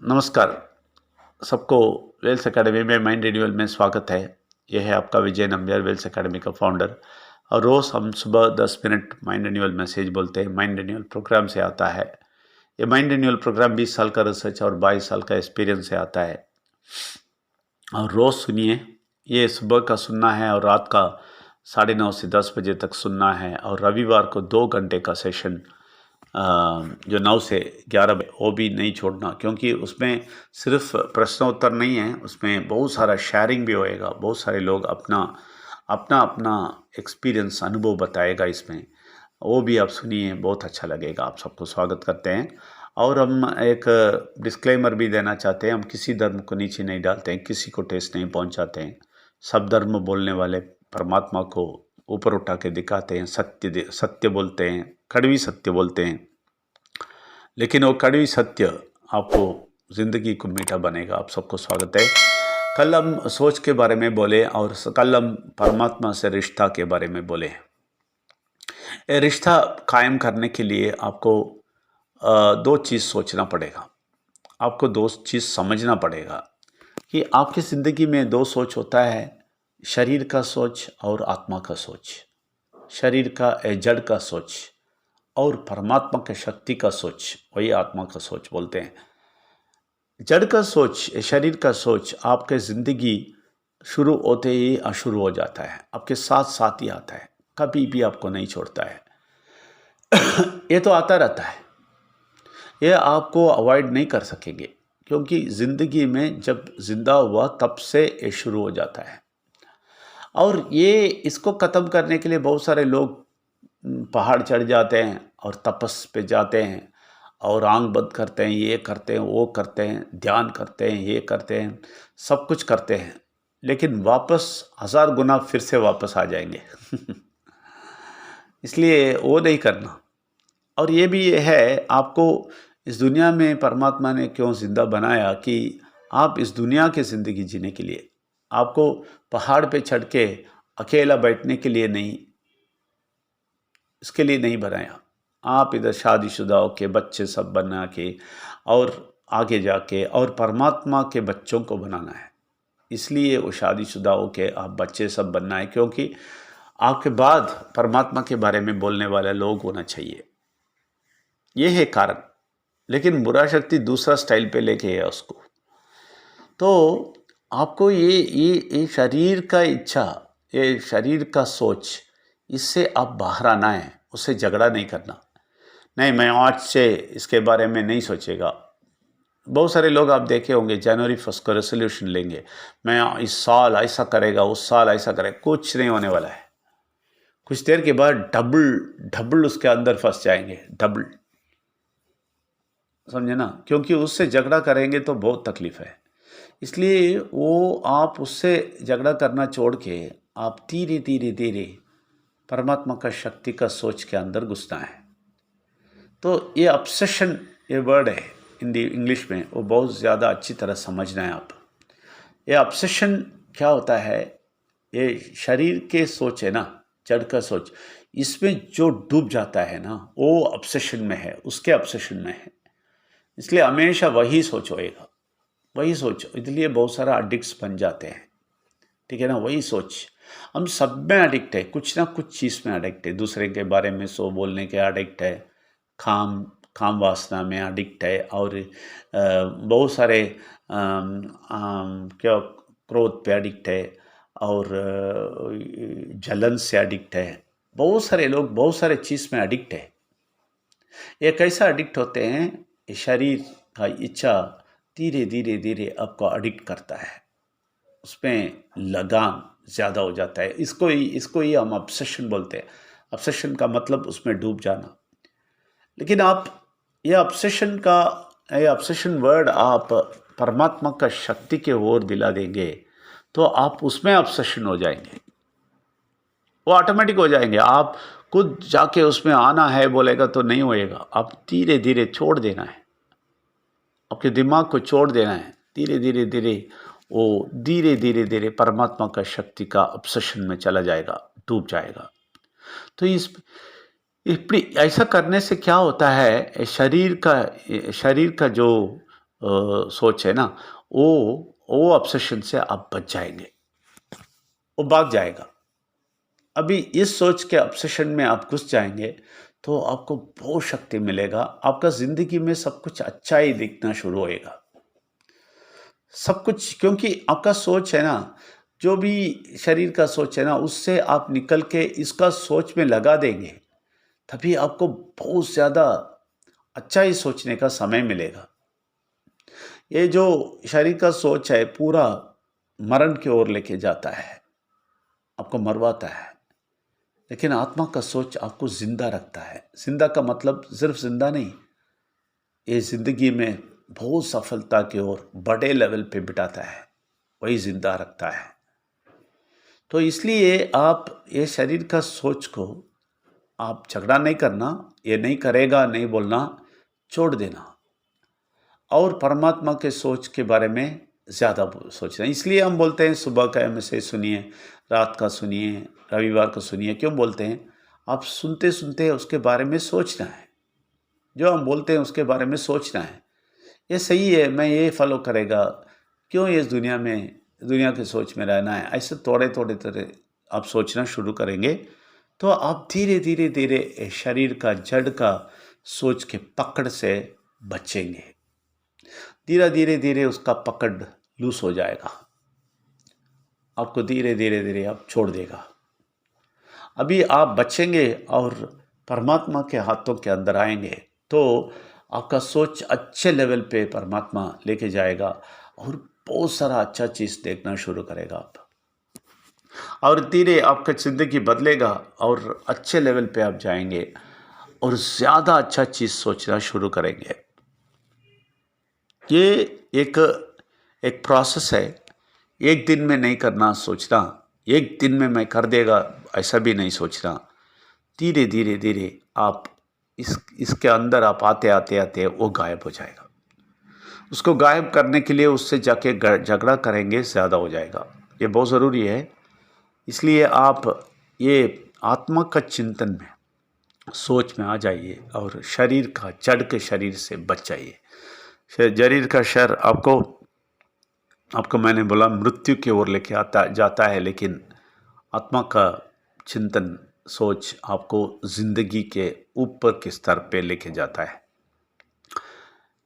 नमस्कार सबको। Wales academy में माइंड रिन्यूअल में स्वागत है। यह है आपका विजय नंबियार, वेल्स एकेडमी का फाउंडर। और रोज़ हम सुबह 10 मिनट माइंड रिन्यूअल मैसेज बोलते हैं। माइंड रिन्यूअल प्रोग्राम से आता है। ये माइंड रिन्यूअल प्रोग्राम 20 साल का रिसर्च और 22 साल का एक्सपीरियंस से आता है। और रोज़ सुनिए। ये सुबह का सुनना है और रात का 9:30 से 10 बजे तक सुनना है। और रविवार को 2 घंटे का सेशन जो 9 से 11 वो भी नहीं छोड़ना, क्योंकि उसमें सिर्फ प्रश्नोत्तर नहीं है, उसमें बहुत सारा शेयरिंग भी होएगा। बहुत सारे लोग अपना अपना अपना एक्सपीरियंस अनुभव बताएगा इसमें। वो भी आप सुनिए, बहुत अच्छा लगेगा। आप सबको स्वागत करते हैं। और हम एक डिस्क्लेमर भी देना चाहते हैं। हम किसी धर्म को नीचे नहीं डालते हैं, किसी को ठेस नहीं पहुंचाते हैं। सब धर्म बोलने वाले परमात्मा को ऊपर उठा के दिखाते हैं, सत्य बोलते हैं, कड़वी सत्य बोलते हैं। लेकिन वो कड़वी सत्य आपको ज़िंदगी को मीठा बनेगा। आप सबको स्वागत है। कल हम सोच के बारे में बोले और कल हम परमात्मा से रिश्ता के बारे में बोले। ये रिश्ता कायम करने के लिए आपको दो चीज़ सोचना पड़ेगा। आपको दो चीज़ समझना पड़ेगा कि आपकी ज़िंदगी में दो सोच होता है, शरीर का सोच और आत्मा का सोच। शरीर का जड़ का सोच और परमात्मा के शक्ति का सोच, वही आत्मा का सोच बोलते हैं। जड़ का सोच, शरीर का सोच आपके ज़िंदगी शुरू होते ही अशुरू हो जाता है, आपके साथ साथ ही आता है, कभी भी आपको नहीं छोड़ता है। ये तो आता रहता है, ये आपको अवॉइड नहीं कर सकेंगे, क्योंकि ज़िंदगी में जब जिंदा हुआ तब से ये शुरू हो जाता है। और ये इसको ख़त्म करने के लिए बहुत सारे लोग पहाड़ चढ़ जाते हैं और तपस पे जाते हैं और आंख बंद करते हैं, ये करते हैं, वो करते हैं, ध्यान करते हैं, ये करते हैं, सब कुछ करते हैं, लेकिन वापस 1000 गुना फिर से वापस आ जाएंगे। इसलिए वो नहीं करना। और ये भी ये है, आपको इस दुनिया में परमात्मा ने क्यों ज़िंदा बनाया कि आप इस दुनिया की ज़िंदगी जीने के लिए, आपको पहाड़ पे चढ़ के अकेला बैठने के लिए नहीं, इसके लिए नहीं बनाया। आप इधर शादीशुदा होके बच्चे सब बना के और आगे जाके और परमात्मा के बच्चों को बनाना है। इसलिए वो शादीशुदा होके आप बच्चे सब बनना है, क्योंकि आपके बाद परमात्मा के बारे में बोलने वाले लोग होना चाहिए। ये है कारण। लेकिन बुरा शक्ति दूसरा स्टाइल पे लेके है उसको। तो आपको ये शरीर का इच्छा, ये शरीर का सोच, इससे आप बाहर आना है, उससे झगड़ा नहीं करना। नहीं, मैं आज से इसके बारे में नहीं सोचेगा। बहुत सारे लोग आप देखे होंगे जनवरी 1 को रेसोल्यूशन लेंगे, मैं इस साल ऐसा करेगा, उस साल ऐसा करेगा। कुछ नहीं होने वाला है। कुछ देर के बाद डबल उसके अंदर फंस जाएंगे, डबल। समझे ना? क्योंकि उससे झगड़ा करेंगे तो बहुत तकलीफ है। इसलिए वो आप उससे झगड़ा करना छोड़ के आप धीरे धीरे धीरे परमात्मा का शक्ति का सोच के अंदर घुसना है। तो ये ऑब्सेशन, ये वर्ड है हिंदी इंग्लिश में, वो बहुत ज़्यादा अच्छी तरह समझना है आप। ये ऑब्सेशन क्या होता है? ये शरीर के सोच है ना, जड़ का सोच, इसमें जो डूब जाता है ना, वो ऑब्सेशन में है, उसके ऑब्सेशन में है। इसलिए हमेशा वही सोच होएगा, वही सोच। इसलिए बहुत सारा एडिक्ट्स बन जाते हैं, ठीक है ना? वही सोच। हम सब में एडिक्ट है, कुछ ना कुछ चीज़ में एडिक्ट है। दूसरे के बारे में सो बोलने के एडिक्ट है, काम वासना में एडिक्ट है, और बहुत सारे क्या क्रोध पे एडिक्ट है, और जलन से एडिक्ट है। बहुत सारे लोग बहुत सारे चीज़ में एडिक्ट है। ये कैसा एडिक्ट होते हैं? ये शरीर का इच्छा धीरे धीरे धीरे आपको एडिक्ट करता है, उसमें लगान ज़्यादा हो जाता है। इसको ही हम ऑब्सेशन बोलते हैं। ऑब्सेशन का मतलब उसमें डूब जाना। लेकिन आप ये ऑब्सेशन वर्ड आप परमात्मा का शक्ति के ओर दिला देंगे तो आप उसमें ऑब्सेशन हो जाएंगे, वो ऑटोमेटिक हो जाएंगे। आप खुद जाके उसमें आना है बोलेगा तो नहीं होएगा। आप धीरे धीरे छोड़ देना है, आपके दिमाग को छोड़ देना है। धीरे धीरे धीरे वो धीरे धीरे धीरे परमात्मा का शक्ति का ऑब्सेशन में चला जाएगा, डूब जाएगा। तो ऐसा करने से क्या होता है? शरीर का जो सोच है ना, वो ऑब्सेशन से आप बच जाएंगे, वो भाग जाएगा। अभी इस सोच के ऑब्सेशन में आप घुस जाएंगे तो आपको बहुत शक्ति मिलेगा, आपका ज़िंदगी में सब कुछ अच्छा ही दिखना शुरू होएगा। सब कुछ, क्योंकि आपका सोच है ना, जो भी शरीर का सोच है ना, उससे आप निकल के इसका सोच में लगा देंगे, तभी आपको बहुत ज़्यादा अच्छा ही सोचने का समय मिलेगा। ये जो शरीर का सोच है पूरा मरण की ओर लेके जाता है, आपको मरवाता है, लेकिन आत्मा का सोच आपको जिंदा रखता है। जिंदा का मतलब सिर्फ जिंदा नहीं, ये जिंदगी में बहुत सफलता की ओर बड़े लेवल पे बिठाता है, वही जिंदा रखता है। तो इसलिए आप ये शरीर का सोच को आप झगड़ा नहीं करना, ये नहीं करेगा नहीं बोलना, छोड़ देना, और परमात्मा के सोच के बारे में ज़्यादा सोचना। इसलिए हम बोलते हैं सुबह का मैसेज सुनिए, रात का सुनिए, रविवार को सुनिए। क्यों बोलते हैं? आप सुनते सुनते उसके बारे में सोचना है, जो हम बोलते हैं उसके बारे में सोचना है। ये सही है, मैं ये फॉलो करेगा, क्यों इस दुनिया में दुनिया की सोच में रहना है, ऐसे थोड़े थोड़े थोड़े आप सोचना शुरू करेंगे तो आप धीरे धीरे धीरे शरीर का जड़ का सोच के पकड़ से बचेंगे। धीरे धीरे धीरे उसका पकड़ लूज हो जाएगा, आपको धीरे धीरे धीरे आप छोड़ देगा। अभी आप बचेंगे और परमात्मा के हाथों के अंदर आएंगे तो आपका सोच अच्छे लेवल पे परमात्मा लेके जाएगा और बहुत सारा अच्छा चीज़ देखना शुरू करेगा आप, और धीरे आपका ज़िंदगी बदलेगा और अच्छे लेवल पे आप जाएंगे और ज़्यादा अच्छा चीज़ सोचना शुरू करेंगे। ये एक प्रोसेस है, एक दिन में नहीं करना सोचना, एक दिन में मैं कर देगा ऐसा भी नहीं सोचना। धीरे धीरे धीरे आप इसके अंदर आप आते आते आते वो गायब हो जाएगा। उसको गायब करने के लिए उससे जाके झगड़ा करेंगे, ज़्यादा हो जाएगा। ये बहुत ज़रूरी है। इसलिए आप ये आत्मा का चिंतन में सोच में आ जाइए और शरीर का जड़ के शरीर से बच जाइए। शरीर का शर आपको मैंने बोला मृत्यु की ओर लेके जाता है, लेकिन आत्मा का चिंतन सोच आपको जिंदगी के ऊपर के स्तर पे लेके जाता है।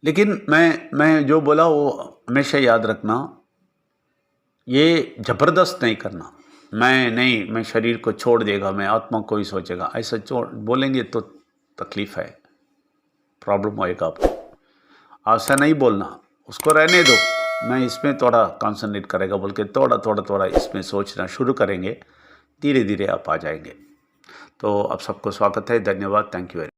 लेकिन मैं जो बोला वो हमेशा याद रखना, ये जबरदस्त नहीं करना। मैं शरीर को छोड़ देगा, मैं आत्मा को ही सोचेगा, ऐसा बोलेंगे तो तकलीफ है, प्रॉब्लम होएगा आपको। ऐसा नहीं बोलना, उसको रहने दो, मैं इसमें थोड़ा कॉन्सनट्रेट करेगा बोल के थोड़ा इसमें सोचना शुरू करेंगे, धीरे धीरे आप आ जाएंगे। तो आप सबको स्वागत है, धन्यवाद, थैंक यू वेरी मच।